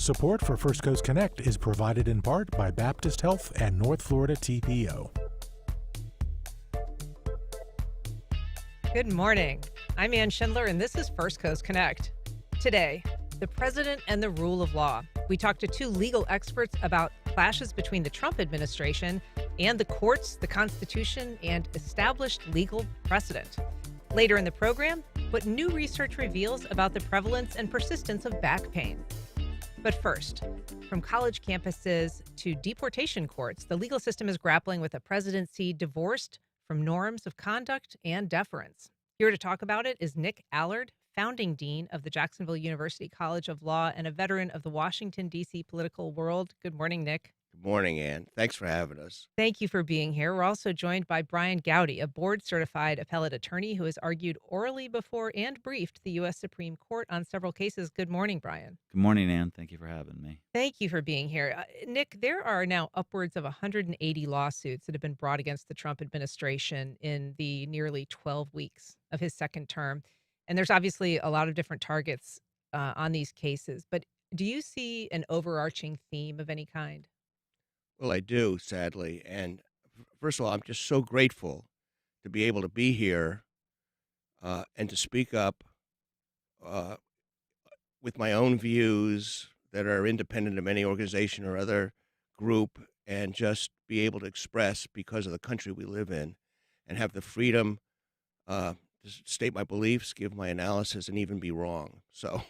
Support for First Coast Connect is provided in part by Baptist Health and North Florida TPO. Good morning. I'm Ann Schindler, and this is First Coast Connect. Today, the president and the rule of law. We talked to two legal experts about clashes between the Trump administration and the courts, the Constitution, and established legal precedent. Later in the program, what new research reveals about the prevalence and persistence of back pain. But first, from college campuses to deportation courts, the legal system is grappling with a presidency divorced from norms of conduct and deference. Here to talk about it is Nick Allard, founding dean of the Jacksonville University College of Law and a veteran of the Washington, D.C. political world. Good morning, Nick. Good morning, Ann. Thanks for having us. Thank you for being here. We're also joined by Bryan Gowdy, a board-certified appellate attorney who has argued orally before and briefed the U.S. Supreme Court on several cases. Good morning, Bryan. Good morning, Ann. Thank you for having me. Thank you for being here. Nick, there are now upwards of 180 lawsuits that have been brought against the Trump administration in the nearly 12 weeks of his second term. And there's obviously a lot of different targets on these cases. But do you see an overarching theme of any kind? Well, I do, sadly. And first of all, I'm just so grateful to be able to be here and to speak up with my own views that are independent of any organization or other group, and just be able to express because of the country we live in and have the freedom to state my beliefs, give my analysis, and even be wrong. So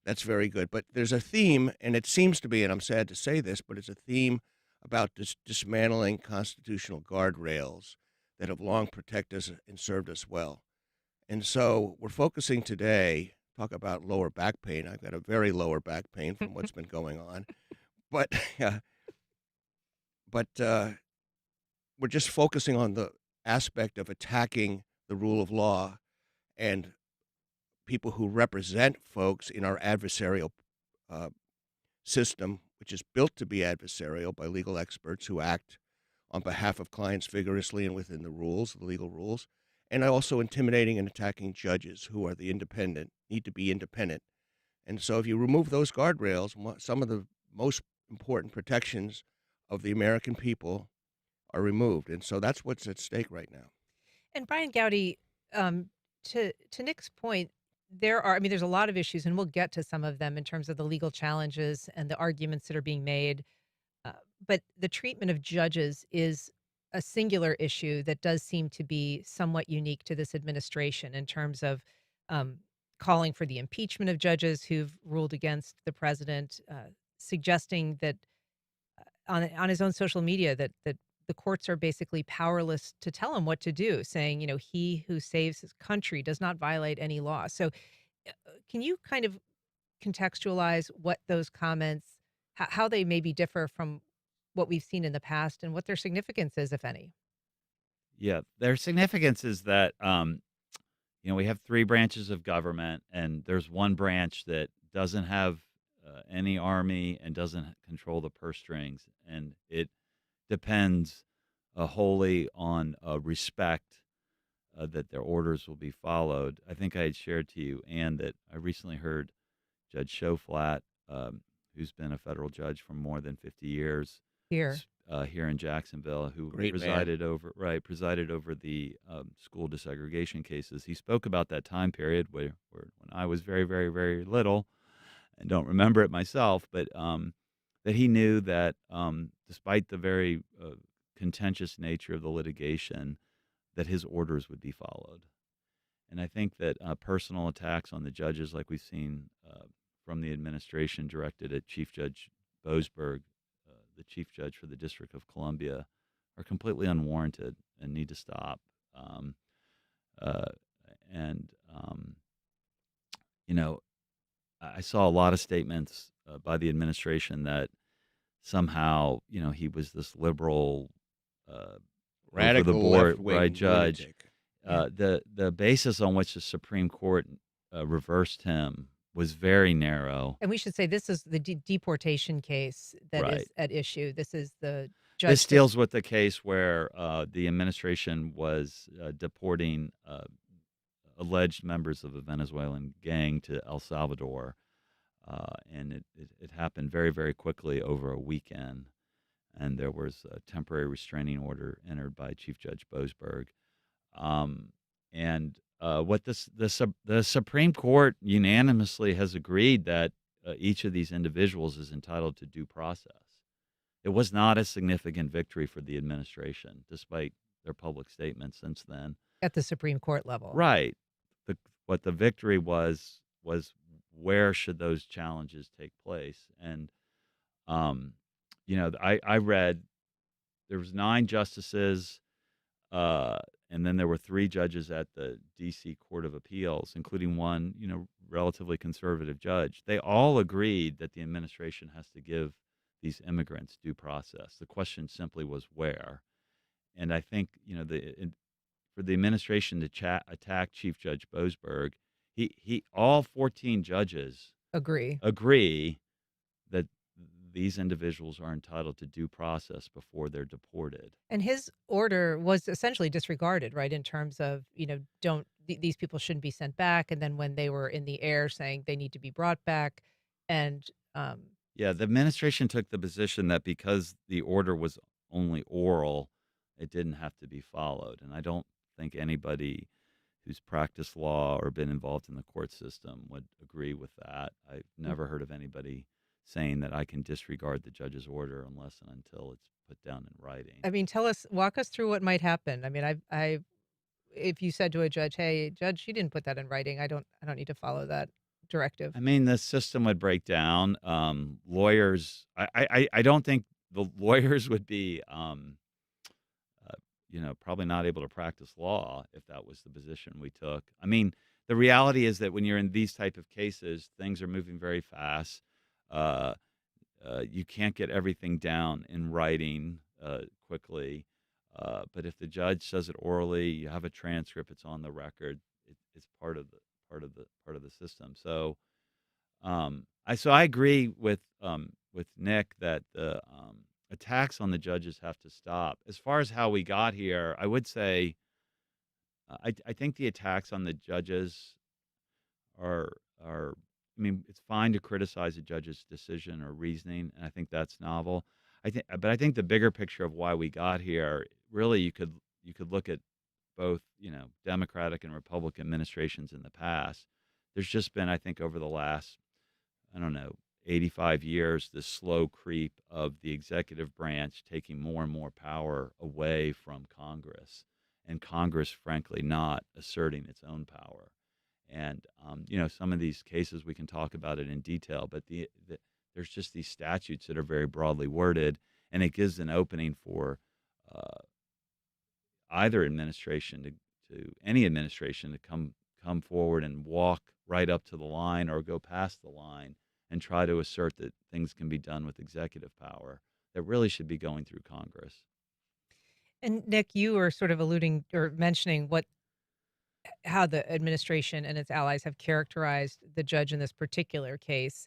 that's very good. But there's a theme, and it seems to be, and I'm sad to say this, but it's a theme about dismantling constitutional guardrails that have long protected us and served us well. And so we're focusing today, talk about lower back pain. I've got a very lower back pain from what's been going on. But we're just focusing on the aspect of attacking the rule of law and people who represent folks in our adversarial system, which is built to be adversarial by legal experts who act on behalf of clients vigorously and within the rules, the legal rules, and also intimidating and attacking judges who are need to be independent. And so if you remove those guardrails, some of the most important protections of the American people are removed. And so that's what's at stake right now. And Bryan Gowdy, to Nick's point, there's a lot of issues, and we'll get to some of them in terms of the legal challenges and the arguments that are being made. But the treatment of judges is a singular issue that does seem to be somewhat unique to this administration in terms of calling for the impeachment of judges who've ruled against the president, suggesting that on his own social media that the courts are basically powerless to tell him what to do, saying, he who saves his country does not violate any law. So can you kind of contextualize what those comments, how they maybe differ from what we've seen in the past and what their significance is, if any? Yeah, their significance is that, we have three branches of government, and there's one branch that doesn't have any army and doesn't control the purse strings, and it depends wholly on respect that their orders will be followed. I think I had shared to you, Ann, that I recently heard Judge Shoflat, who's been a federal judge for more than 50 years Here. Here in Jacksonville, who Great presided over the school desegregation cases. He spoke about that time period where when I was very, very, very little, and don't remember it myself, but that he knew that despite the very contentious nature of the litigation, that his orders would be followed. And I think that personal attacks on the judges, like we've seen from the administration directed at Chief Judge Boasberg, the chief judge for the District of Columbia, are completely unwarranted and need to stop. I saw a lot of statements by the administration that somehow, he was this liberal, Radical the board, left-wing right, judge. lunatic. The basis on which the Supreme Court reversed him was very narrow. And we should say this is the deportation case that is Right. at issue. This is the judge. This deals with the case where the administration was deporting alleged members of a Venezuelan gang to El Salvador and it happened very, very quickly over a weekend. And there was a temporary restraining order entered by Chief Judge Boasberg. Um, and what the Supreme Court unanimously has agreed that each of these individuals is entitled to due process. It was not a significant victory for the administration, despite their public statements since then. At the Supreme Court level. Right. The, what the victory was where should those challenges take place? And um, I read there was 9 justices, and then there were 3 judges at the D.C. Court of Appeals, including one, relatively conservative judge. They all agreed that the administration has to give these immigrants due process. The question simply was where. And I think, for the administration to attack Chief Judge Boasberg, all 14 judges Agree. that these individuals are entitled to due process before they're deported. And his order was essentially disregarded, right? In terms of, these people shouldn't be sent back. And then when they were in the air saying they need to be brought back. And Yeah, the administration took the position that because the order was only oral, it didn't have to be followed. And I don't think anybody who's practiced law or been involved in the court system would agree with that. I've never heard of anybody saying that I can disregard the judge's order unless and until it's put down in writing. I mean, walk us through what might happen. I mean, if you said to a judge, "Hey, judge, you didn't put that in writing. I don't need to follow that directive." I mean, the system would break down. Lawyers, I don't think the lawyers would be, probably not able to practice law if that was the position we took. I mean, the reality is that when you're in these type of cases, things are moving very fast. You can't get everything down in writing quickly. But if the judge says it orally, you have a transcript, it's on the record. It's part of the system. So, I agree with Nick that the attacks on the judges have to stop. As far as how we got here, I would say I think the attacks on the judges are. I mean, it's fine to criticize a judge's decision or reasoning, and I think that's novel. But I think the bigger picture of why we got here, really, you could look at both, Democratic and Republican administrations in the past. There's just been, I think, over the last, 85 years, this slow creep of the executive branch taking more and more power away from Congress, and Congress, frankly, not asserting its own power. And, some of these cases, we can talk about it in detail, but there's just these statutes that are very broadly worded, and it gives an opening for either administration to any administration to come forward and walk right up to the line or go past the line and try to assert that things can be done with executive power that really should be going through Congress. And Nick, you were sort of alluding or mentioning how the administration and its allies have characterized the judge in this particular case,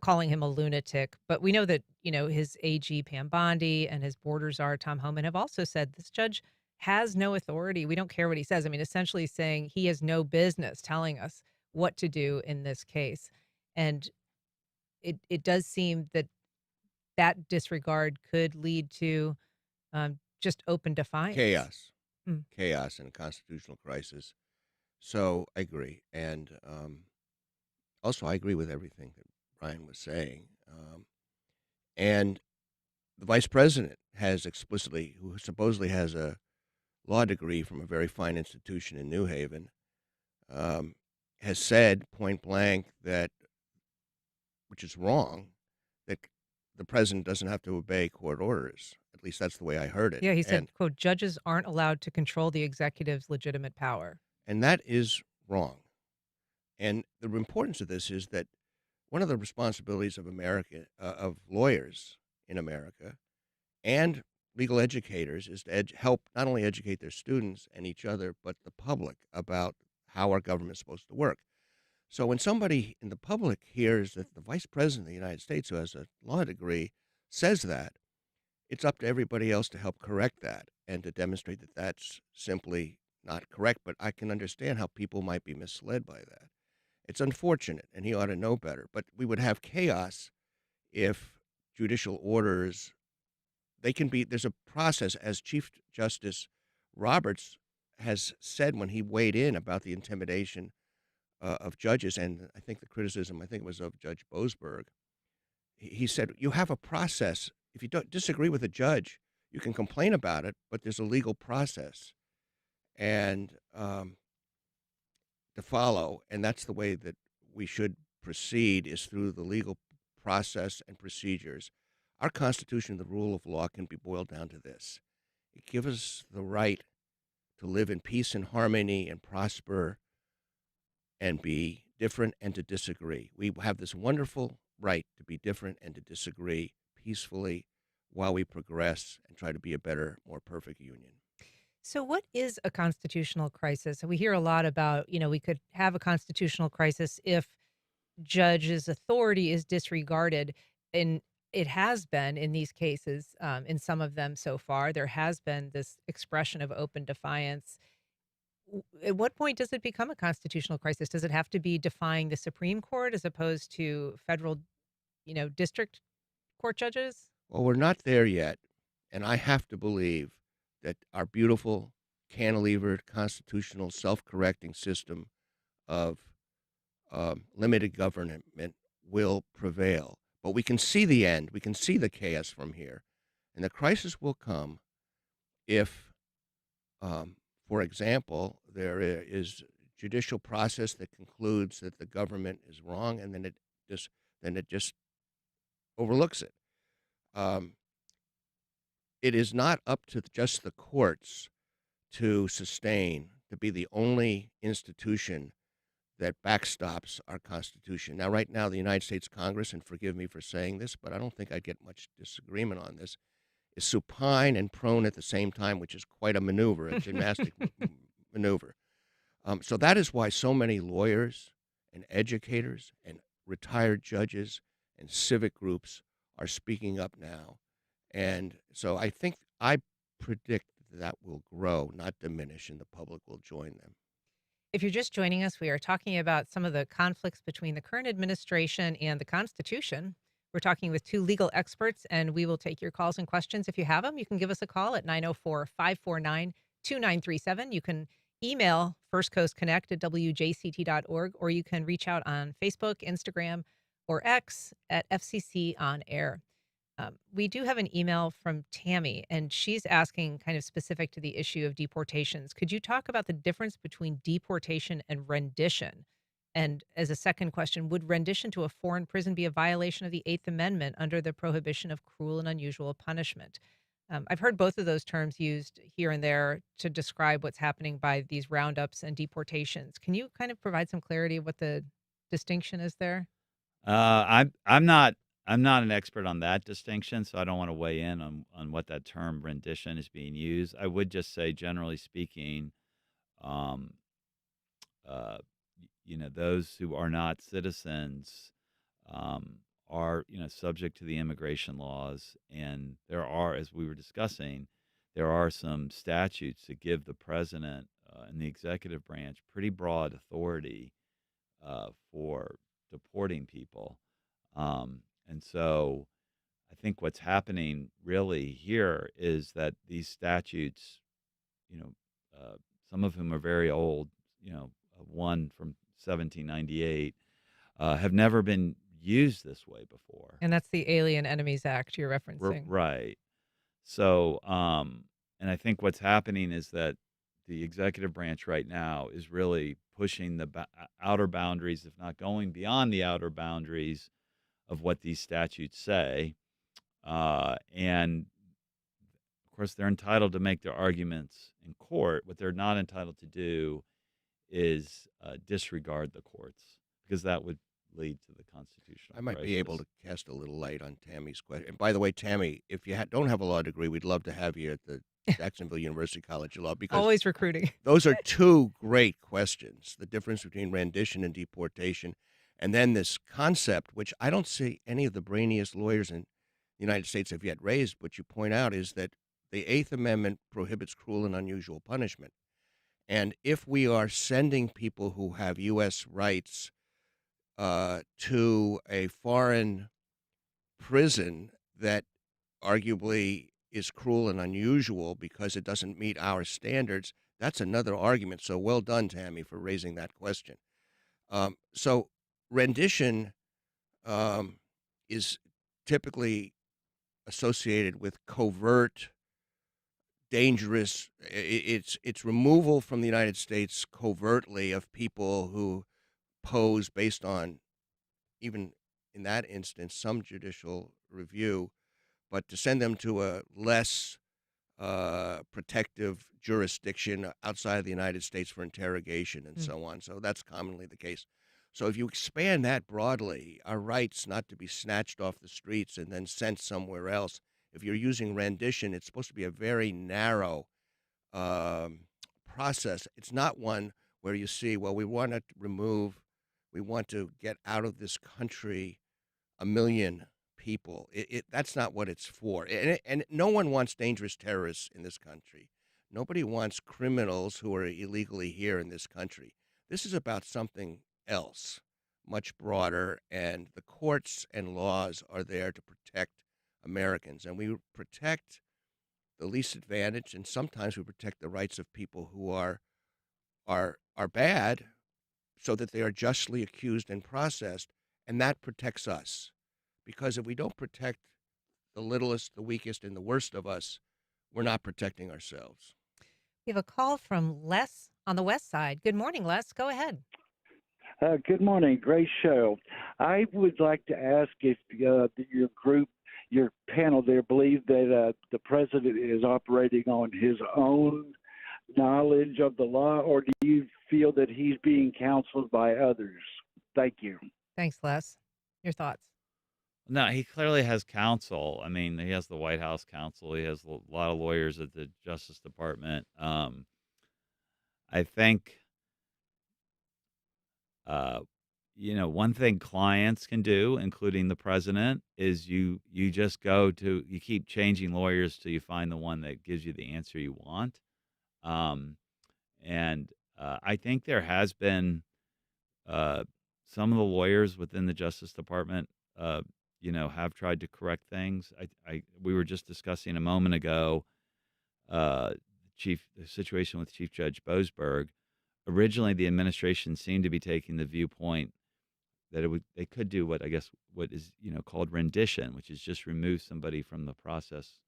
calling him a lunatic. But we know that, his AG Pam Bondi and his border czar Tom Homan have also said this judge has no authority. We don't care what he says. I mean, essentially saying he has no business telling us what to do in this case. And it does seem that disregard could lead to just open defiance. Chaos and a constitutional crisis. So I agree. And also, I agree with everything that Bryan was saying. And the vice president who supposedly has a law degree from a very fine institution in New Haven, has said point blank that, which is wrong, that the president doesn't have to obey court orders. At least that's the way I heard it. Yeah, he said, quote, judges aren't allowed to control the executive's legitimate power. And that is wrong. And the importance of this is that one of the responsibilities of of lawyers in America and legal educators is to help not only educate their students and each other, but the public about how our government is supposed to work. So when somebody in the public hears that the vice president of the United States, who has a law degree, says that, it's up to everybody else to help correct that and to demonstrate that that's simply not correct. But I can understand how people might be misled by that. It's unfortunate, and he ought to know better. But we would have chaos if judicial orders, they can be, there's a process, as Chief Justice Roberts has said when he weighed in about the intimidation of judges, and I think the criticism, I think it was of Judge Boasberg. He said, you have a process. If you don't disagree with a judge, you can complain about it, but there's a legal process and to follow, and that's the way that we should proceed, is through the legal process and procedures. Our Constitution, the rule of law, can be boiled down to this. It gives us the right to live in peace and harmony and prosper and be different and to disagree. We have this wonderful right to be different and to disagree peacefully while we progress and try to be a better, more perfect union. So, what is a constitutional crisis? We hear a lot about, we could have a constitutional crisis if judges' authority is disregarded. And it has been in these cases, in some of them so far. There has been this expression of open defiance. At what point does it become a constitutional crisis? Does it have to be defying the Supreme Court as opposed to federal, district court judges? Well, we're not there yet, and I have to believe that our beautiful, cantilevered, constitutional, self-correcting system of limited government will prevail. But we can see the end. We can see the chaos from here. And the crisis will come if, for example, there is judicial process that concludes that the government is wrong, and then it just overlooks it. It is not up to just the courts to sustain, to be the only institution that backstops our Constitution. Now, right now, the United States Congress, and forgive me for saying this, but I don't think I'd get much disagreement on this, is supine and prone at the same time, which is quite a maneuver, a gymnastic maneuver. So that is why so many lawyers and educators and retired judges and civic groups are speaking up now. And so I predict that will grow, not diminish, and the public will join them. If you're just joining us, we are talking about some of the conflicts between the current administration and the Constitution. We're talking with two legal experts, and we will take your calls and questions. If you have them, you can give us a call at 904-549-2937. You can email firstcoastconnect@wjct.org, or you can reach out on Facebook, Instagram, or X at FCC On Air. We do have an email from Tammy, and she's asking, kind of specific to the issue of deportations. Could you talk about the difference between deportation and rendition? And as a second question, would rendition to a foreign prison be a violation of the Eighth Amendment under the prohibition of cruel and unusual punishment? I've heard both of those terms used here and there to describe what's happening by these roundups and deportations. Can you kind of provide some clarity of what the distinction is there? I'm not an expert on that distinction, so I don't want to weigh in on what that term rendition is being used. I would just say, generally speaking, those who are not citizens are subject to the immigration laws, and there are, as we were discussing, there are some statutes that give the president and the executive branch pretty broad authority for deporting people. And so I think what's happening really here is that these statutes, some of whom are very old, one from 1798, have never been used this way before. And that's the Alien Enemies Act you're referencing. Right. So, and I think what's happening is that the executive branch right now is really pushing the outer boundaries, if not going beyond the outer boundaries of what these statutes say. And of course, they're entitled to make their arguments in court. What they're not entitled to do is disregard the courts, because that would lead to the constitutional I might crisis. be able to cast a little light on Tammy's question. And by the way, Tammy, if you don't have a law degree, we'd love to have you at the Jacksonville University College of Law, because Always recruiting. those are two great questions, the difference between rendition and deportation. And then this concept, which I don't see any of the brainiest lawyers in the United States have yet raised, but you point out, is that the Eighth Amendment prohibits cruel and unusual punishment. And if we are sending people who have U.S. rights to a foreign prison that arguably is cruel and unusual because it doesn't meet our standards, that's another argument. So well done, Tammy, for raising that question. So rendition is typically associated with covert, dangerous. It's removal from the United States covertly of people who pose based on, even in that instance, some judicial review, but to send them to a less protective jurisdiction outside of the United States for interrogation and Mm. so on. So that's commonly the case. So if you expand that broadly, our rights not to be snatched off the streets and then sent somewhere else, if you're using rendition, it's supposed to be a very narrow um, process. It's not one where you see, well, we want to get out of this country a million people. That's not what it's for. And no one wants dangerous terrorists in this country. Nobody wants criminals who are illegally here in this country. This is about something else, much broader, and the courts and laws are there to protect Americans. And we protect the least advantaged, and sometimes we protect the rights of people who are bad so that they are justly accused and processed, and that protects us. Because if we don't protect the littlest, the weakest, and the worst of us, we're not protecting ourselves. We have a call from Les on the west side. Good morning, Les. Go ahead. Good morning. Great show. I would like to ask if your group, your panel there, believe that the president is operating on his own knowledge of the law, or do you feel that he's being counseled by others? Thank you. Thanks, Les. Your thoughts? No, he clearly has counsel. I mean, he has the White House counsel. He has a lot of lawyers at the Justice Department. I think, one thing clients can do, including the president, is you keep changing lawyers till you find the one that gives you the answer you want. And I think there has been some of the lawyers within the Justice Department, have tried to correct things. We were just discussing a moment ago the situation with Chief Judge Boasberg. Originally, the administration seemed to be taking the viewpoint that they could do what is called rendition, which is just remove somebody from the process,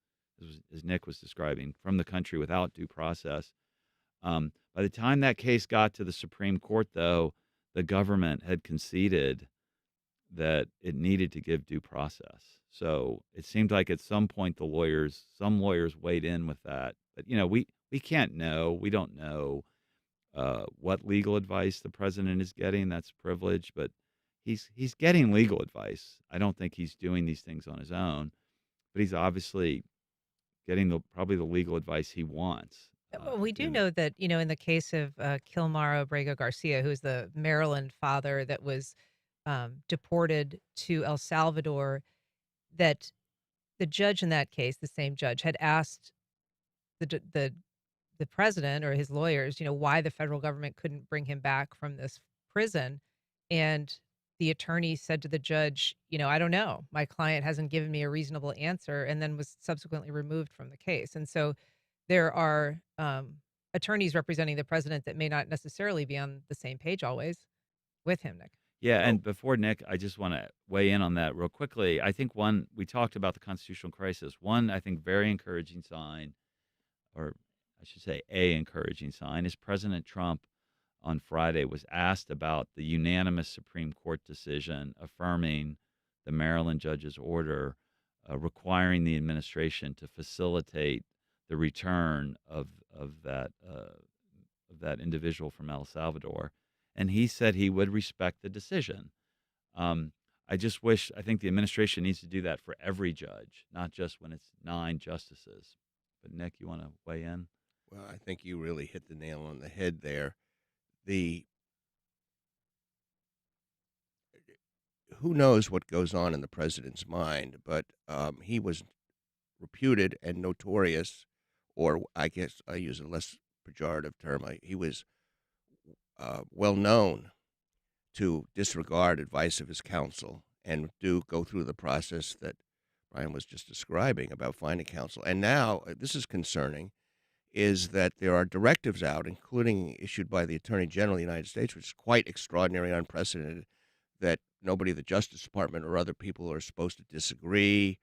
as Nick was describing, from the country without due process. By the time that case got to the Supreme Court, though, the government had conceded that it needed to give due process. So it seemed like at some point some lawyers weighed in with that. But we can't know. We don't know what legal advice the president is getting. That's privilege, but he's getting legal advice. I don't think he's doing these things on his own, but he's obviously getting probably the legal advice he wants. Well, we do know that, in the case of Kilmar Abrego Garcia, who is the Maryland father that was deported to El Salvador, that the judge in that case, the same judge, had asked the president or his lawyers, why the federal government couldn't bring him back from this prison. And the attorney said to the judge, I don't know. My client hasn't given me a reasonable answer, and then was subsequently removed from the case. And so there are attorneys representing the president that may not necessarily be on the same page always with him, Nick. Yeah, and before Nick, I just want to weigh in on that real quickly. I think we talked about the constitutional crisis. One, I think, very encouraging sign, or I should say a encouraging sign, is President Trump on Friday was asked about the unanimous Supreme Court decision affirming the Maryland judge's order requiring the administration to facilitate the return of that individual from El Salvador. And he said he would respect the decision. I think the administration needs to do that for every judge, not just when it's 9 justices. But Nick, you want to weigh in? Well, I think you really hit the nail on the head there. Who knows what goes on in the president's mind, but he was reputed and notorious, or I guess I use a less pejorative term, he was well known to disregard advice of his counsel and do go through the process that Brian was just describing about finding counsel. And now, this is concerning, is that there are directives out, including issued by the Attorney General of the United States, which is quite extraordinary and unprecedented, that nobody at the Justice Department or other people are supposed to disagree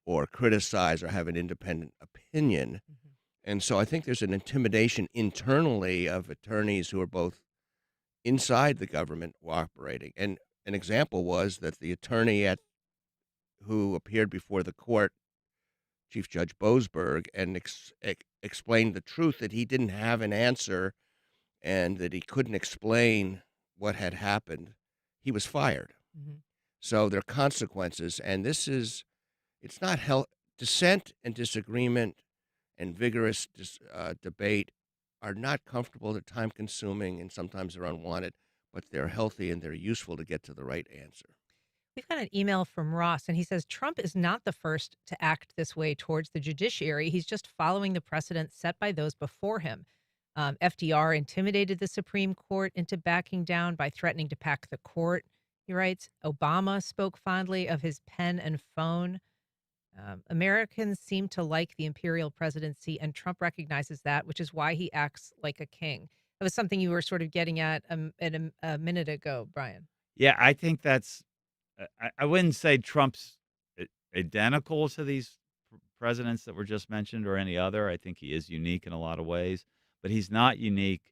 or criticize or have an independent opinion. Mhm. And so I think there's an intimidation internally of attorneys who are both inside the government operating. And an example was that the attorney who appeared before the court, Chief Judge Boasberg, and explained the truth that he didn't have an answer and that he couldn't explain what had happened, he was fired. Mhm. So there are consequences, and it's not dissent and disagreement and vigorous debate are not comfortable, they're time-consuming, and sometimes they're unwanted, but they're healthy and they're useful to get to the right answer. We've got an email from Ross, and he says Trump is not the first to act this way towards the judiciary. He's just following the precedent set by those before him. FDR intimidated the Supreme Court into backing down by threatening to pack the court. He writes, Obama spoke fondly of his pen and phone. Americans seem to like the imperial presidency, and Trump recognizes that, which is why he acts like a king. That was something you were sort of getting at a minute ago, Brian. Yeah, I think that's. I wouldn't say Trump's identical to these presidents that were just mentioned or any other. I think he is unique in a lot of ways, but he's not unique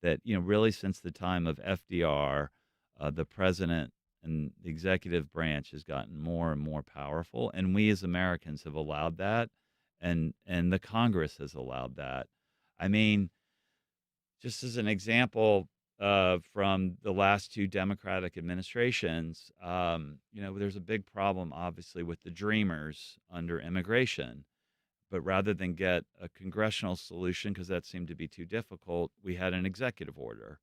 that, really since the time of FDR, the president and the executive branch has gotten more and more powerful, and we as Americans have allowed that, and the Congress has allowed that. I mean, just as an example, from the last two Democratic administrations, there's a big problem, obviously, with the Dreamers under immigration. But rather than get a congressional solution, because that seemed to be too difficult, we had an executive order.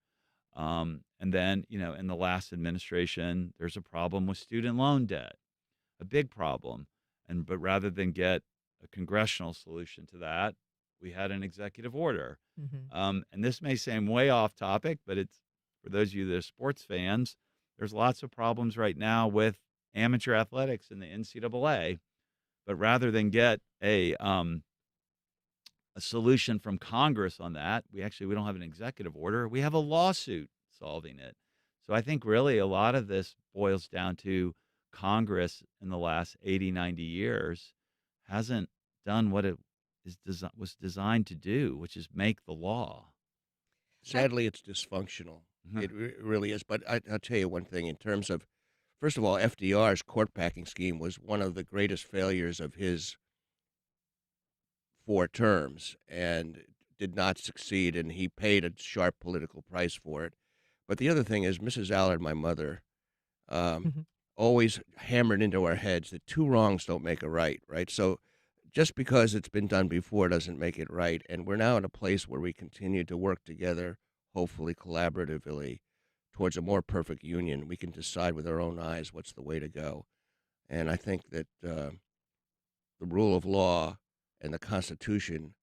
And then, in the last administration, there's a problem with student loan debt, a big problem. But rather than get a congressional solution to that, we had an executive order. Mhm. And this may seem way off topic, but it's for those of you that are sports fans, there's lots of problems right now with amateur athletics in the NCAA. But rather than get a solution from Congress on that, we don't have an executive order. We have a lawsuit solving it. So I think really a lot of this boils down to Congress in the last 80, 90 years hasn't done what it was designed to do, which is make the law. Sadly, it's dysfunctional. Mhm. It really is. But I'll tell you one thing in terms of, first of all, FDR's court packing scheme was one of the greatest failures of his 4 terms and did not succeed, and he paid a sharp political price for it. But the other thing is, Mrs. Allard, my mother, um, Mhm. always hammered into our heads that 2 wrongs don't make a right, right? So just because it's been done before doesn't make it right, and we're now in a place where we continue to work together, hopefully collaboratively, towards a more perfect union. We can decide with our own eyes what's the way to go. And I think that the rule of law and the Constitution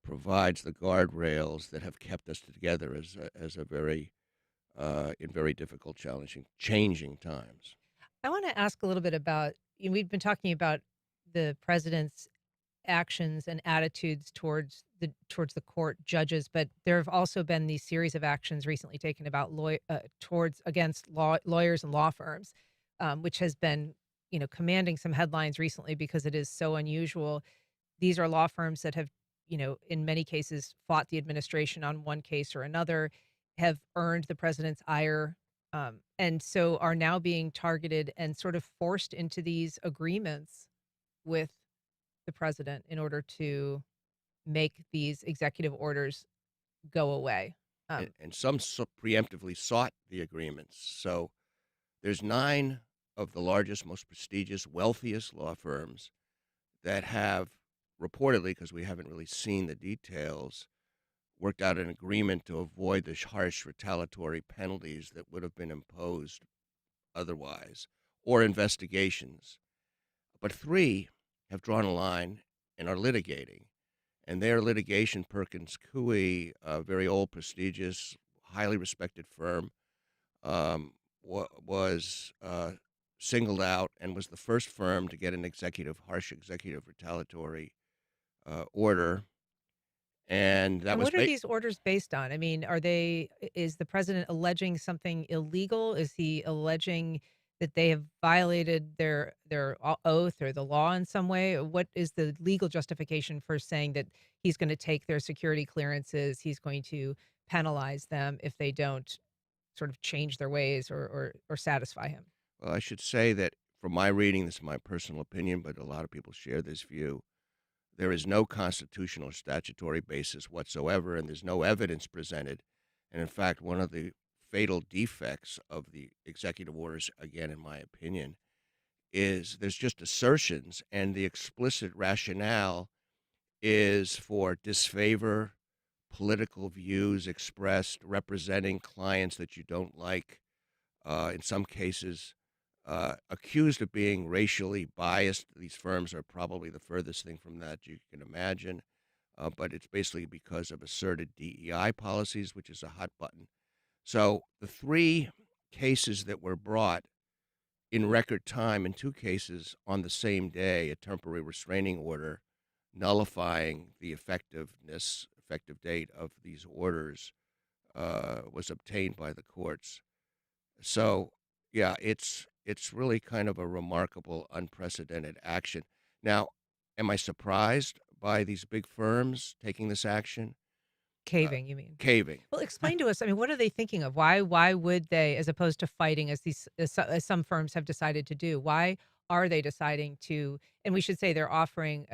provides the guardrails that have kept us together as a very in very difficult, changing times. I want to ask a little bit about, we've been talking about the president's actions and attitudes towards the court judges, but there have also been these series of actions recently taken about against lawyers and law firms, which has been commanding some headlines recently because it is so unusual. These are law firms that have in many cases fought the administration on one case or another, have earned the president's ire, and so are now being targeted and sort of forced into these agreements with the president in order to make these executive orders go away. Um, And some preemptively sought the agreements. So there's 9 of the largest, most prestigious, wealthiest law firms that have reportedly, because we haven't really seen the details, worked out an agreement to avoid the harsh retaliatory penalties that would have been imposed otherwise, or investigations. But 3 have drawn a line and are litigating. And their litigation, Perkins Coie, a very old, prestigious, highly respected firm, was singled out and was the first firm to get an harsh executive retaliatory order, and that And was what are these orders based on? I mean, is the president alleging something illegal? Is he alleging that they have violated their oath or the law in some way? Or what is the legal justification for saying that he's going to take their security clearances, he's going to penalize them if they don't sort of change their ways or satisfy him? Well, I should say that from my reading, this is my personal opinion, but a lot of people share this view. There is no constitutional or statutory basis whatsoever, and there's no evidence presented. And in fact, one of the fatal defects of the executive orders, again, in my opinion, is there's just assertions, and the explicit rationale is for disfavor, political views expressed, representing clients that you don't like, in some cases, accused of being racially biased. These firms are probably the furthest thing from that you can imagine, but it's basically because of asserted DEI policies, which is a hot button. So the three cases that were brought in record time, in two cases on the same day, a temporary restraining order nullifying the effective date of these orders was obtained by the courts. So, yeah, it's really kind of a remarkable, unprecedented action. Now, am I surprised by these big firms taking this action? Caving, you mean? Caving. Well, explain to us, I mean, what are they thinking of? Why would they, as opposed to fighting as some firms have decided to do, why are they deciding to, and we should say they're offering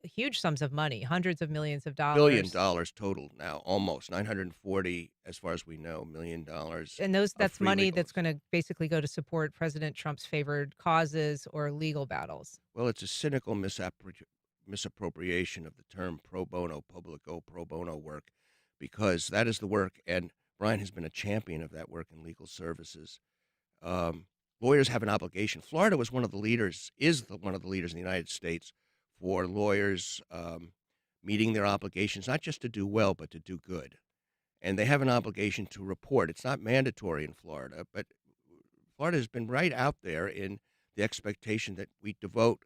huge sums of money, hundreds of millions of $1 billion dollars. total now, almost 940, as far as we know, $1 million And of that's free money legal. that's going to basically go to support President Trump's favored causes or legal battles. Well, it's a cynical misappropriation of the term pro bono, publico pro bono work, because that is the work, and Bryan has been a champion of that work in legal services. Lawyers have an obligation. Florida was one of the leaders, one of the leaders in the United States for lawyers meeting their obligations, not just to do well, but to do good. And they have an obligation to report. It's not mandatory in Florida, but Florida has been right out there in the expectation that we devote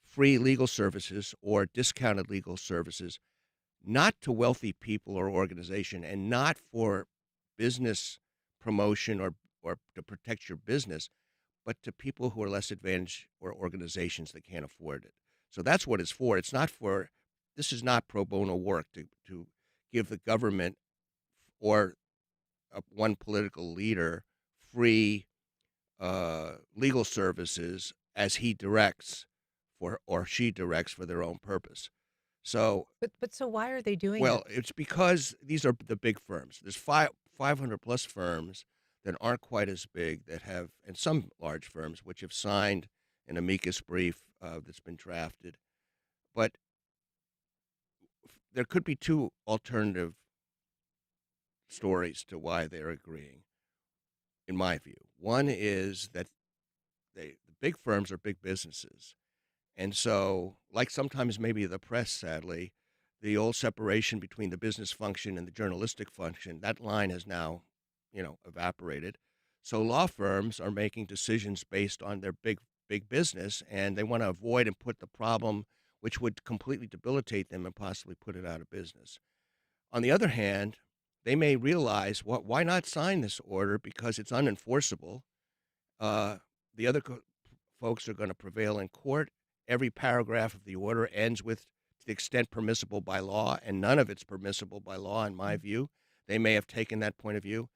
free legal services or discounted legal services not to wealthy people or organization, and not for business promotion or to protect your business, but to people who are less advantaged or organizations that can't afford it. So that's what it's for. This is not pro bono work to give the government or one political leader free legal services as he directs or she directs for their own purpose. So, But so why are they doing well, it? it's because these are the big firms. There's 500 plus firms that aren't quite as big that have, and some large firms which have signed an amicus brief that's been drafted. But there could be two alternative stories to why they're agreeing, in my view. One is that the big firms are big businesses. And so, like sometimes maybe the press, sadly, the old separation between the business function and the journalistic function, that line has now, evaporated. So law firms are making decisions based on their big business, and they want to avoid and put the problem, which would completely debilitate them and possibly put it out of business. On the other hand, they may realize, why not sign this order because it's unenforceable? The other folks are going to prevail in court. Every paragraph of the order ends with, to the extent permissible by law, and none of it's permissible by law, in my view. They may have taken that point of view,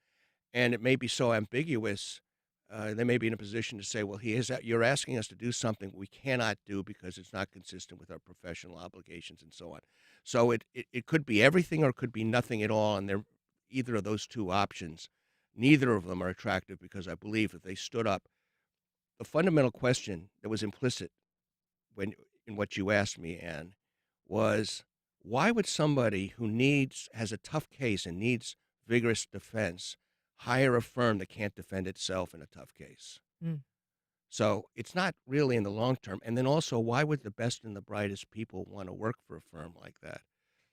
and it may be so ambiguous. They may be in a position to say, well, you're asking us to do something we cannot do because it's not consistent with our professional obligations and so on. So it could be everything or it could be nothing at all, and either of those two options, neither of them are attractive, because I believe if they stood up, the fundamental question that was implicit in what you asked me, Ann, was why would somebody who has a tough case and needs vigorous defense hire a firm that can't defend itself in a tough case? Mm. So it's not really in the long term. And then also, why would the best and the brightest people want to work for a firm like that?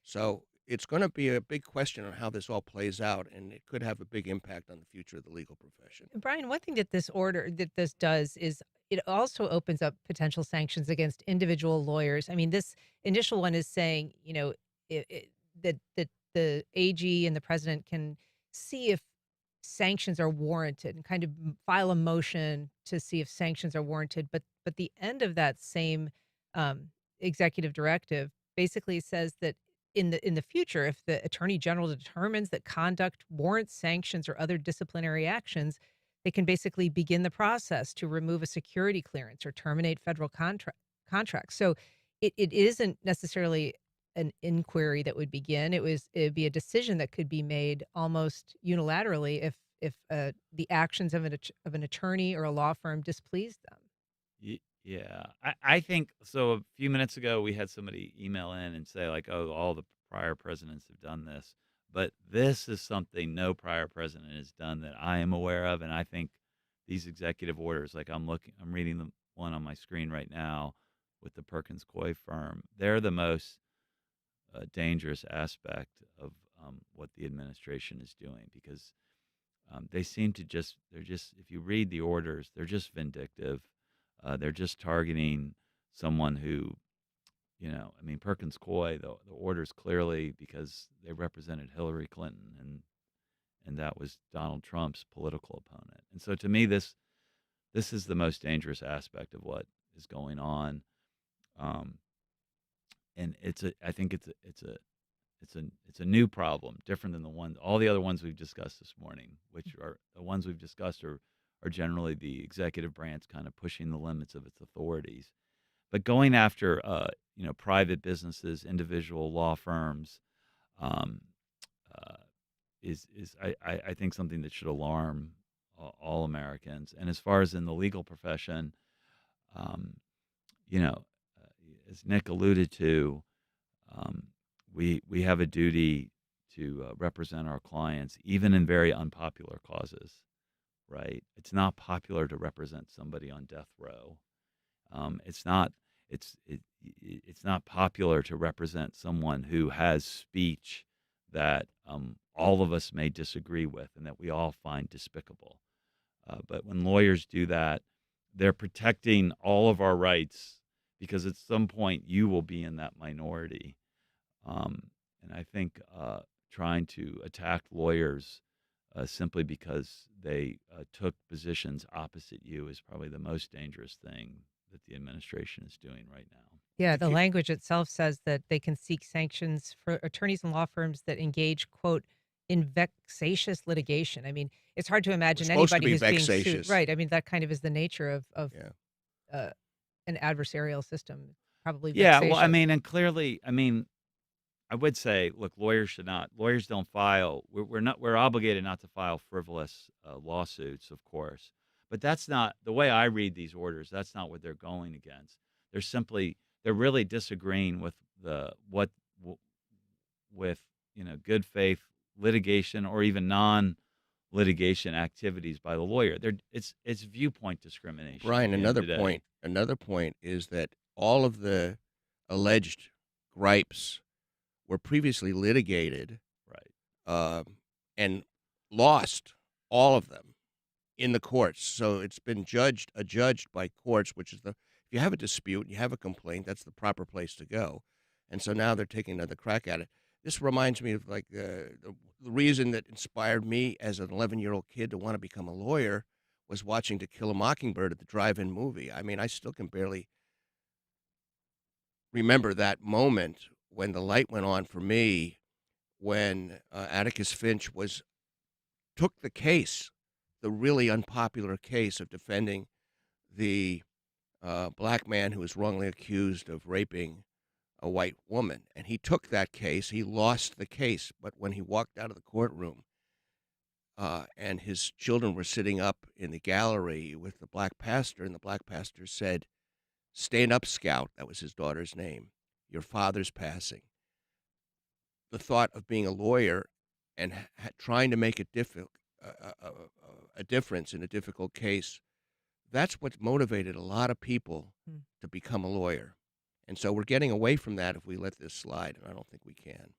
So it's going to be a big question on how this all plays out, and it could have a big impact on the future of the legal profession. Brian, one thing that this does is it also opens up potential sanctions against individual lawyers. I mean, this initial one is saying, that the AG and the president can see if sanctions are warranted and kind of file a motion to see if sanctions are warranted. But the end of that same executive directive basically says that in the future, if the attorney general determines that conduct warrants sanctions or other disciplinary actions, they can basically begin the process to remove a security clearance or terminate federal contracts. So it isn't necessarily an inquiry that would begin. It'd be a decision that could be made almost unilaterally if the actions of an attorney or a law firm displeased them. Yeah, I think so. A few minutes ago, we had somebody email in and say, like, oh, all the prior presidents have done this. But this is something no prior president has done that I am aware of. And I think these executive orders, like I'm reading the one on my screen right now with the Perkins Coie firm, they're the most dangerous aspect of what the administration is doing because they seem to if you read the orders, they're just vindictive. They're just targeting someone who, I mean, Perkins Coie, the orders clearly because they represented Hillary Clinton and that was Donald Trump's political opponent. And so to me, this is the most dangerous aspect of what is going on. And I think it's a new problem, different than all the other ones we've discussed this morning, which are the ones we've discussed are generally the executive branch kind of pushing the limits of its authorities. But going after, private businesses, individual law firms, I think something that should alarm all Americans. And as far as in the legal profession, as Nick alluded to, we have a duty to represent our clients, even in very unpopular causes. Right? It's not popular to represent somebody on death row. It's not popular to represent someone who has speech that all of us may disagree with and that we all find despicable. But when lawyers do that, they're protecting all of our rights because at some point you will be in that minority. And I think trying to attack lawyers simply because they took positions opposite you is probably the most dangerous thing that the administration is doing right now. Yeah, the language itself says that they can seek sanctions for attorneys and law firms that engage, quote, in vexatious litigation. I mean, it's hard to imagine supposed to anybody be who's being sued. vexatious. Right. I mean, that kind of is the nature of Yeah. an adversarial system. Probably Yeah, vexatious. well, I mean, and clearly, I would say, look, lawyers don't file. We're obligated not to file frivolous lawsuits, of course. But that's not the way I read these orders. That's not what they're going against. They're really disagreeing with good faith litigation or even non-litigation activities by the lawyer. It's viewpoint discrimination. Brian, at the end of the day. another point is that all of the alleged gripes were previously litigated, Right. and lost, all of them, in the courts. So it's been adjudged by courts, which is if you have a dispute, you have a complaint, that's the proper place to go. And so now they're taking another crack at it. This reminds me of the reason that inspired me as an 11-year-old kid to want to become a lawyer was watching To Kill a Mockingbird at the drive-in movie. I mean, I still can barely remember that moment when the light went on for me when Atticus Finch took the case, the really unpopular case of defending the black man who was wrongly accused of raping a white woman. And he took that case. He lost the case. But when he walked out of the courtroom and his children were sitting up in the gallery with the black pastor, and the black pastor said, "Stand up, Scout." That was his daughter's name. "Your father's passing." The thought of being a lawyer and trying to make a difference in a difficult case, that's what motivated a lot of people to become a lawyer. And so we're getting away from that if we let this slide, and I don't think we can.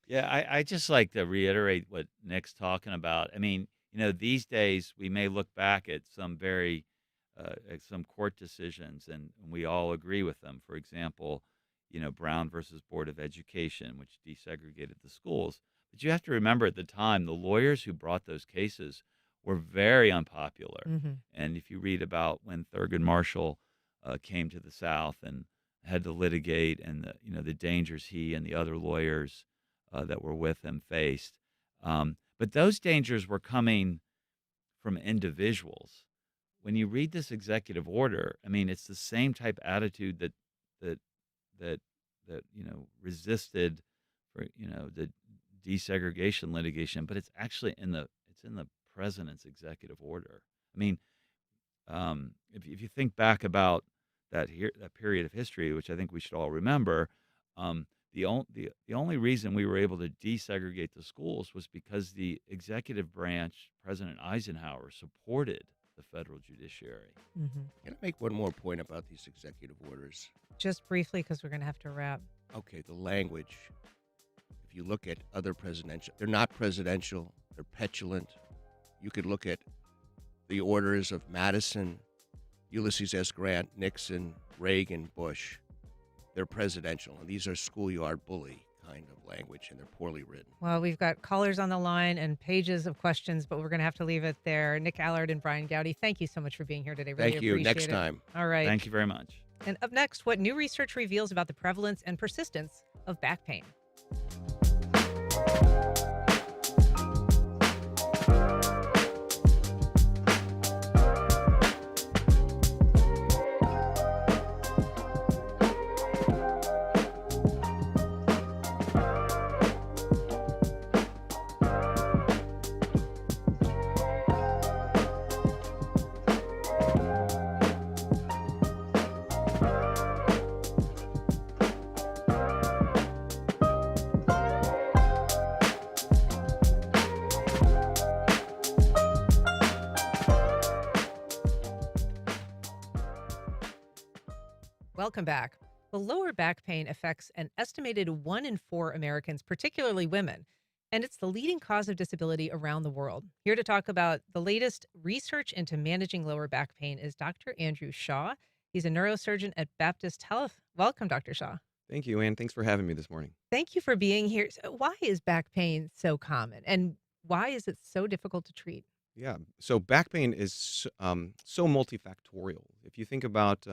Yeah, I just like to reiterate what Nick's talking about. I mean, these days we may look back at at some court decisions, and we all agree with them. For example, Brown versus Board of Education, which desegregated the schools. But you have to remember at the time, the lawyers who brought those cases were very unpopular. Hmm. And if you read about when Thurgood Marshall came to the South and had to litigate, and the dangers he and the other lawyers that were with him faced. But those dangers were coming from individuals. When you read this executive order, I mean, it's the same type attitude that that resisted for the desegregation litigation, but it's actually in the president's executive order. I mean, if you think back about that period of history, which I think we should all remember, the only reason we were able to desegregate the schools was because the executive branch, President Eisenhower, supported the federal judiciary. Hmm. Can I make one more point about these executive orders? Just briefly, because we're going to have to wrap. Okay, the language. If you look at other presidential, they're not presidential, they're petulant. You could look at the orders of Madison, Ulysses S. Grant, Nixon, Reagan, Bush. They're presidential, and these are schoolyard bully kind of language, and they're poorly written. Well, we've got callers on the line and pages of questions, but we're going to have to leave it there. Nick Allard and Bryan Gowdy, thank you so much for being here today. Really Thank you. appreciate Next it. time. All right. Thank you very much. And up next, what new research reveals about the prevalence and persistence of back pain. Welcome back. The lower back pain affects an estimated 1 in 4 Americans, particularly women, and it's the leading cause of disability around the world. Here to talk about the latest research into managing lower back pain is Dr. Andrew Shaw. He's a neurosurgeon at Baptist Health. Welcome, Dr. Shaw. Thank you, Ann. Thanks for having me this morning. Thank you for being here. So why is back pain so common, and why is it so difficult to treat? Yeah, so back pain is so multifactorial. If you think about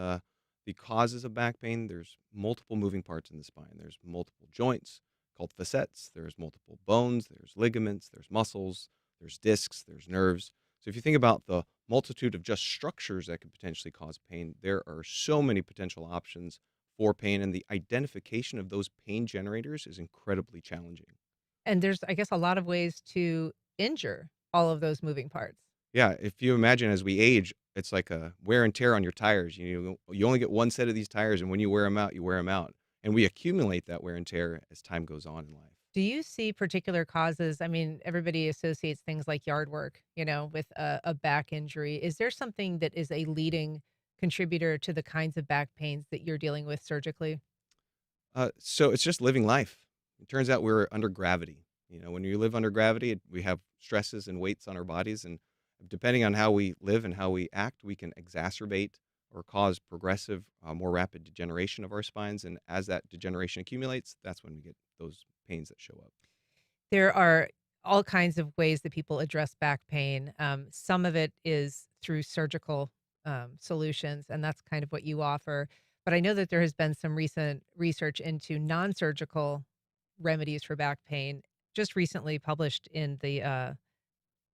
the causes of back pain, there's multiple moving parts in the spine. There's multiple joints called facets. There's multiple bones. There's ligaments. There's muscles. There's discs. There's nerves. So if you think about the multitude of just structures that could potentially cause pain, there are so many potential options for pain, and the identification of those pain generators is incredibly challenging. And there's, I guess, a lot of ways to injure all of those moving parts. Yeah, if you imagine as we age, it's like a wear and tear on your tires. You only get one set of these tires, and when you wear them out, you wear them out. And we accumulate that wear and tear as time goes on in life. Do you see particular causes? I mean, everybody associates things like yard work, with a back injury. Is there something that is a leading contributor to the kinds of back pains that you're dealing with surgically? So it's just living life. It turns out we're under gravity. When you live under gravity, we have stresses and weights on our bodies, and depending on how we live and how we act, we can exacerbate or cause progressive, more rapid degeneration of our spines. And as that degeneration accumulates, that's when we get those pains that show up. There are all kinds of ways that people address back pain. Some of it is through surgical solutions, and that's kind of what you offer. But I know that there has been some recent research into non-surgical remedies for back pain, just recently published in the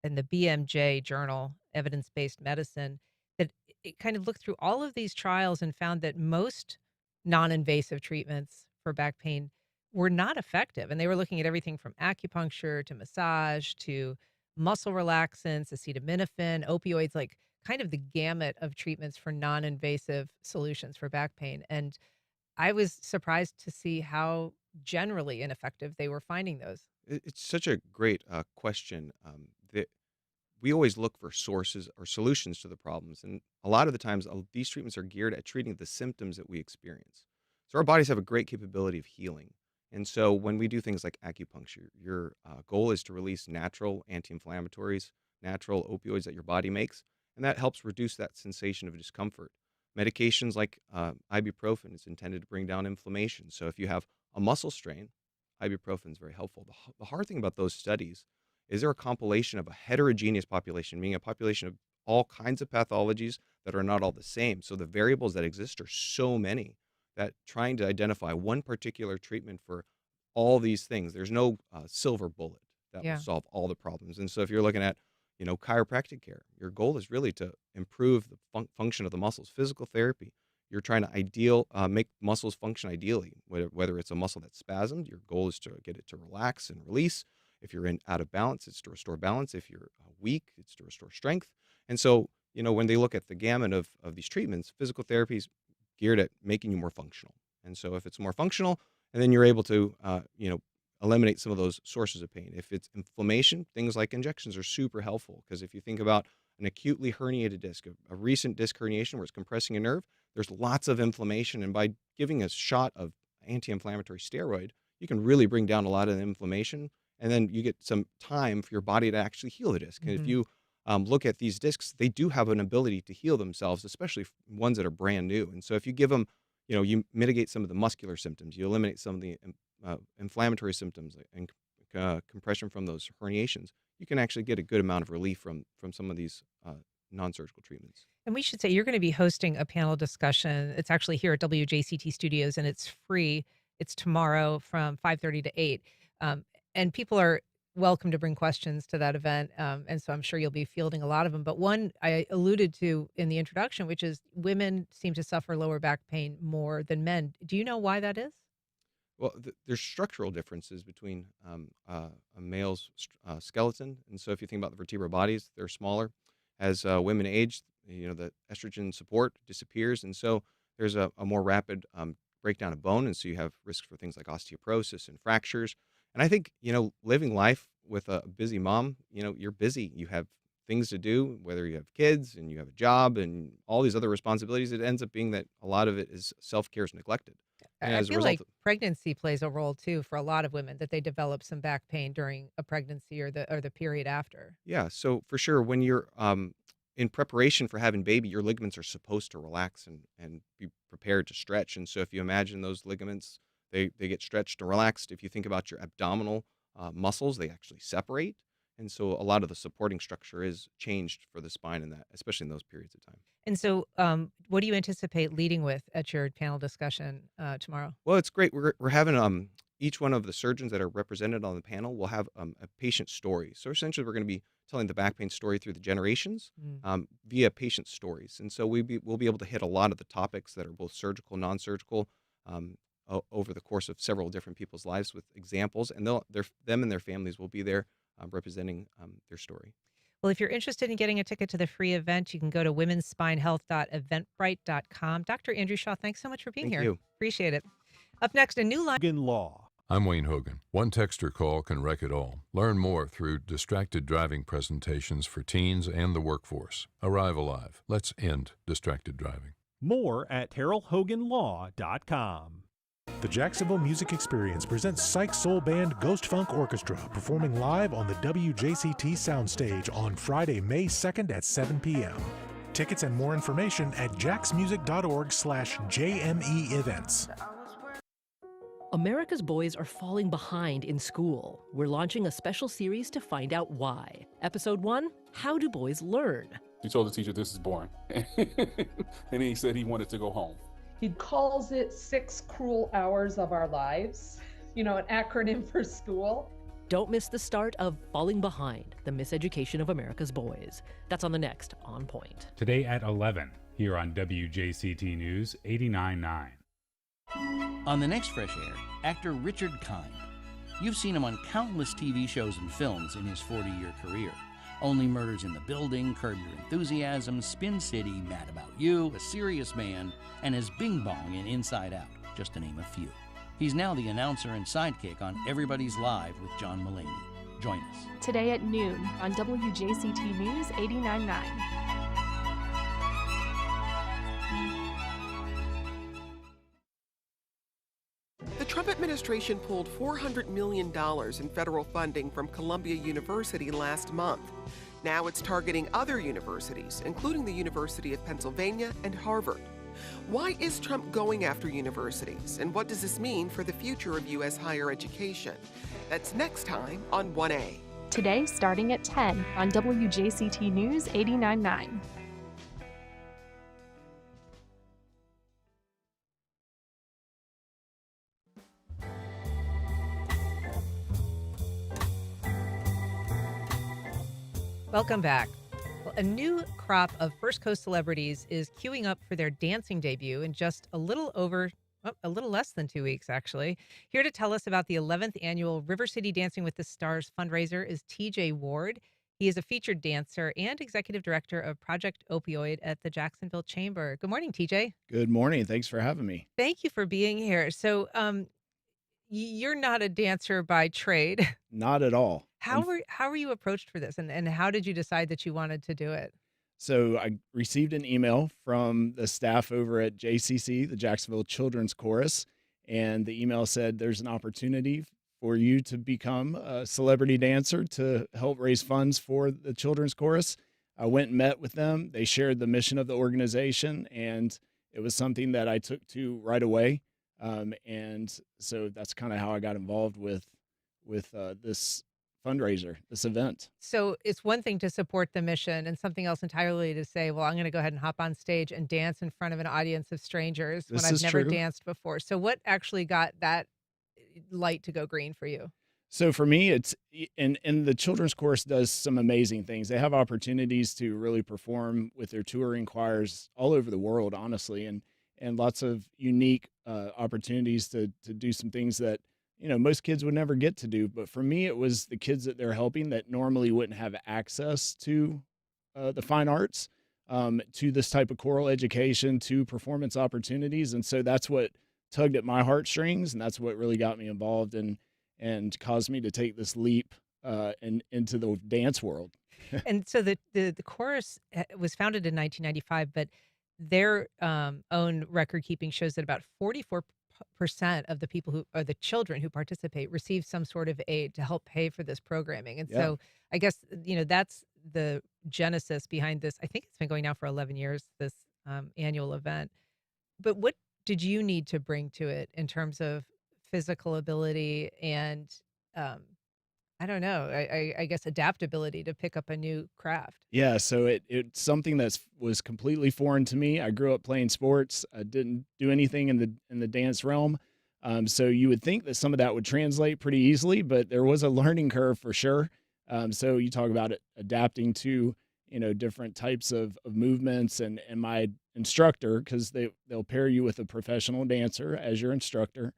BMJ journal, Evidence-Based Medicine, that it kind of looked through all of these trials and found that most non-invasive treatments for back pain were not effective. And they were looking at everything from acupuncture to massage to muscle relaxants, acetaminophen, opioids, like kind of the gamut of treatments for non-invasive solutions for back pain. And I was surprised to see how generally ineffective they were finding those. It's such a great question. That we always look for sources or solutions to the problems. And a lot of the times, these treatments are geared at treating the symptoms that we experience. So our bodies have a great capability of healing. And so when we do things like acupuncture, your goal is to release natural anti-inflammatories, natural opioids that your body makes, and that helps reduce that sensation of discomfort. Medications like ibuprofen is intended to bring down inflammation. So if you have a muscle strain, ibuprofen is very helpful. The hard thing about those studies is they're a compilation of a heterogeneous population, meaning a population of all kinds of pathologies that are not all the same. So the variables that exist are so many that trying to identify one particular treatment for all these things, there's no silver bullet that will Yeah. solve all the problems. And so if you're looking at, chiropractic care, your goal is really to improve the function of the muscles. Physical therapy, you're trying to make muscles function ideally. Whether it's a muscle that's spasmed, your goal is to get it to relax and release. If you're out of balance, it's to restore balance. If you're weak, it's to restore strength. And so, when they look at the gamut of these treatments, physical therapy is geared at making you more functional. And so if it's more functional, and then you're able to, eliminate some of those sources of pain. If it's inflammation, things like injections are super helpful, because if you think about an acutely herniated disc, a recent disc herniation where it's compressing a nerve, there's lots of inflammation. And by giving a shot of anti-inflammatory steroid, you can really bring down a lot of the inflammation. And then you get some time for your body to actually heal the disc. And if you look at these discs, they do have an ability to heal themselves, especially ones that are brand new. And so if you give them, you mitigate some of the muscular symptoms, you eliminate some of the inflammatory symptoms and compression from those herniations, you can actually get a good amount of relief from some of these non-surgical treatments. And we should say you're going to be hosting a panel discussion. It's actually here at WJCT Studios, and it's free. It's tomorrow from 5:30 to 8. And people are welcome to bring questions to that event. And so I'm sure you'll be fielding a lot of them. But one I alluded to in the introduction, which is women seem to suffer lower back pain more than men. Do you know why that is? Well, there's structural differences between a male's skeleton. And so if you think about the vertebral bodies, they're smaller. As women age, the estrogen support disappears. And so there's a more rapid breakdown of bone. And so you have risks for things like osteoporosis and fractures. And I think, living life with a busy mom, you're busy. You have things to do, whether you have kids and you have a job and all these other responsibilities. It ends up being that a lot of it is self-care is neglected. And I as a feel result, like pregnancy plays a role too for a lot of women, that they develop some back pain during a pregnancy or the period after. yeah, so for sure, when you're in preparation for having baby, your ligaments are supposed to relax and be prepared to stretch. And so if you imagine those ligaments, they get stretched and relaxed. If you think about your abdominal muscles, they actually separate. And so a lot of the supporting structure is changed for the spine in that, especially in those periods of time. And so, what do you anticipate leading with at your panel discussion tomorrow? Well, it's great. We're having each one of the surgeons that are represented on the panel will have a patient story. So essentially, we're going to be telling the back pain story through the generations via patient stories. And so we'll be able to hit a lot of the topics that are both surgical, non-surgical, over the course of several different people's lives with examples. And them and their families will be there representing their story. Well, if you're interested in getting a ticket to the free event, you can go to womenspinehealth.eventbrite.com. Dr. Andrew Shaw, thanks so much for being Thank here. you. Appreciate it. Up next, a new line. Hogan Law. I'm Wayne Hogan. One texter call can wreck it all. Learn more through distracted driving presentations for teens and the workforce. Arrive alive. Let's end distracted driving. More at HaroldHoganLaw.com. The Jacksonville Music Experience presents Psych Soul Band Ghost Funk Orchestra performing live on the WJCT soundstage on Friday, May 2nd at 7 p.m. Tickets and more information at jacksmusic.org/JME events. America's boys are falling behind in school. We're launching a special series to find out why. Episode 1, How Do Boys Learn? He told the teacher, "This is boring." And he said he wanted to go home. He calls it 6 cruel hours of our lives, an acronym for school. Don't miss the start of Falling Behind, the miseducation of America's boys. That's on the next On Point. Today at 11, here on WJCT News 89.9. On the next Fresh Air, actor Richard Kind. You've seen him on countless TV shows and films in his 40-year career. Only Murders in the Building, Curb Your Enthusiasm, Spin City, Mad About You, A Serious Man, and as Bing Bong in Inside Out, just to name a few. He's now the announcer and sidekick on Everybody's Live with John Mulaney. Join us. Today at noon on WJCT News 89.9. The Trump administration pulled $400 million in federal funding from Columbia University last month. Now it's targeting other universities, including the University of Pennsylvania and Harvard. Why is Trump going after universities, and what does this mean for the future of U.S. higher education? That's next time on 1A. Today, starting at 10 on WJCT News 89.9. Welcome back. Well, a new crop of First Coast celebrities is queuing up for their dancing debut in just a little less than 2 weeks, actually. Here to tell us about the 11th annual River City Dancing with the Stars fundraiser is TJ Ward. He is a featured dancer and executive director of Project Opioid at the Jacksonville Chamber. Good morning, TJ. Good morning. Thanks for having me. Thank you for being here. So, you're not a dancer by trade. Not at all. How were you approached for this, and how did you decide that you wanted to do it? So I received an email from the staff over at JCC, the Jacksonville Children's Chorus, and the email said there's an opportunity for you to become a celebrity dancer to help raise funds for the Children's Chorus. I went and met with them. They shared the mission of the organization, and it was something that I took to right away. And so that's kind of how I got involved with this fundraiser, this event. So it's one thing to support the mission and something else entirely to say, well, I'm going to go ahead and hop on stage and dance in front of an audience of strangers when I've never danced before. So what actually got that light to go green for you? So for me, it's and the Children's Chorus does some amazing things. They have opportunities to really perform with their touring choirs all over the world, honestly, and lots of unique opportunities to do some things that, you know, most kids would never get to do. But for me, it was the kids that they're helping that normally wouldn't have access to the fine arts, to this type of choral education, to performance opportunities. And so that's what tugged at my heartstrings, and that's what really got me involved and caused me to take this leap into the dance world. And so the chorus was founded in 1995, but their own record keeping shows that about 44% of the people who are the children who participate receive some sort of aid to help pay for this programming. And so I guess, you know, that's the genesis behind this. I think it's been going now for 11 years, this annual event. But what did you need to bring to it in terms of physical ability and, I don't know, I guess adaptability to pick up a new craft? Yeah, so it's something that was completely foreign to me. I grew up playing sports. I didn't do anything in the dance realm. So you would think that some of that would translate pretty easily, but there was a learning curve for sure. So you talk about it adapting to, you know, different types of movements, and my instructor, because they'll pair you with a professional dancer as your instructor,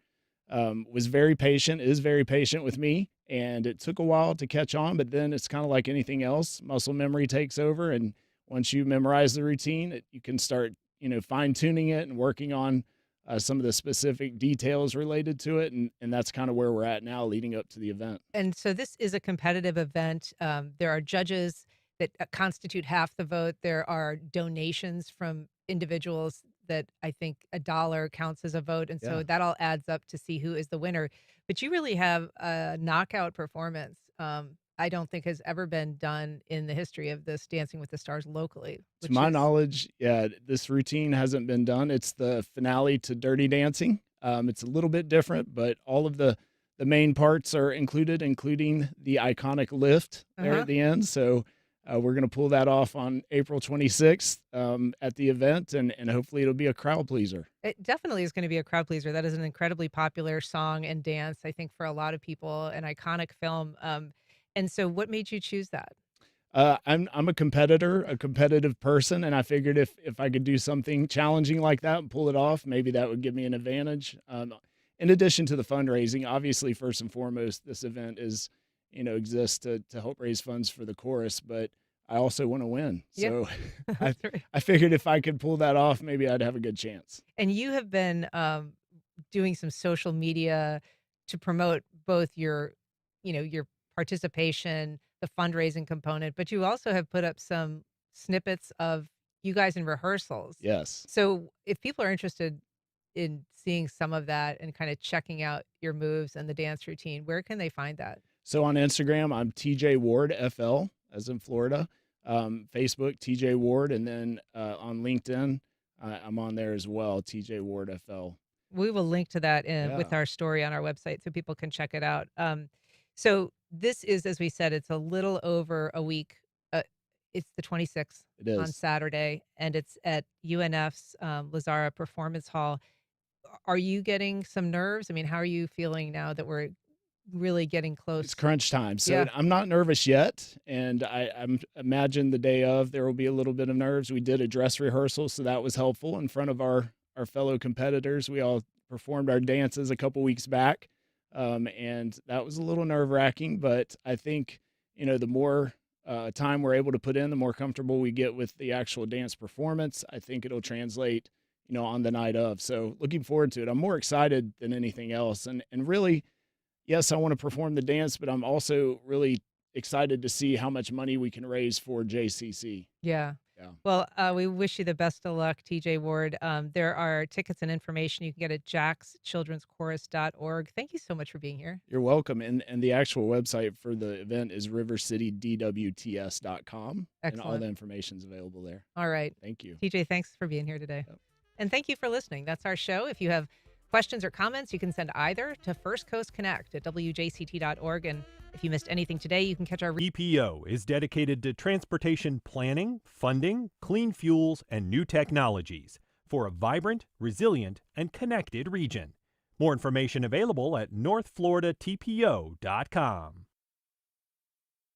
is very patient with me. And it took a while to catch on, but then it's kind of like anything else. Muscle memory takes over. And once you memorize the routine, you can start, you know, fine tuning it and working on some of the specific details related to it. And that's kind of where we're at now leading up to the event. And so this is a competitive event. There are judges that constitute half the vote. There are donations from individuals that I think $1 counts as a vote. And so that all adds up to see who is the winner. But you really have a knockout performance. I don't think has ever been done in the history of this Dancing with the Stars locally. To my knowledge, this routine hasn't been done. It's the finale to Dirty Dancing. It's a little bit different, but all of the main parts are included, including the iconic lift there at the end. So we're going to pull that off on April 26th at the event, and hopefully it'll be a crowd pleaser. It definitely is going to be a crowd pleaser. That is an incredibly popular song and dance, I think, for a lot of people, an iconic film. And so what made you choose that? I'm a competitor, a competitive person, and I figured if I could do something challenging like that and pull it off, maybe that would give me an advantage. In addition to the fundraising, obviously, first and foremost, this event is, you know, exists to help raise funds for the chorus, but I also want to win. So I figured if I could pull that off, maybe I'd have a good chance. And you have been doing some social media to promote both your participation, the fundraising component, but you also have put up some snippets of you guys in rehearsals. Yes. So if people are interested in seeing some of that and kind of checking out your moves and the dance routine, where can they find that? So on Instagram, I'm TJ Ward FL, as in Florida. Facebook, TJ Ward, and then on LinkedIn, I'm on there as well, TJ Ward FL. We will link to that with our story on our website so people can check it out. So this is, as we said, it's a little over a week. It's the 26th on Saturday, and it's at UNF's Lazara Performance Hall. Are you getting some nerves? I mean, how are you feeling now that we're really getting close? It's crunch time. So I'm not nervous yet. And I imagine the day of, there will be a little bit of nerves. We did a dress rehearsal, so that was helpful in front of our fellow competitors. We all performed our dances a couple weeks back. And that was a little nerve wracking, but I think, the more time we're able to put in, the more comfortable we get with the actual dance performance. I think it'll translate, on the night of. So looking forward to it. I'm more excited than anything else. And really, yes, I want to perform the dance, but I'm also really excited to see how much money we can raise for JCC. Yeah. Well, we wish you the best of luck, TJ Ward. There are tickets and information you can get at jackschildrenschorus.org. Thank you so much for being here. You're welcome. And the actual website for the event is rivercitydwts.com. Excellent. And all the information is available there. All right. Thank you. TJ, thanks for being here today. Yep. And thank you for listening. That's our show. If you have questions or comments, you can send either to First Coast Connect at WJCT.org. And if you missed anything today, you can catch our EPO is dedicated to transportation planning, funding, clean fuels, and new technologies for a vibrant, resilient, and connected region. More information available at northfloridatpo.com.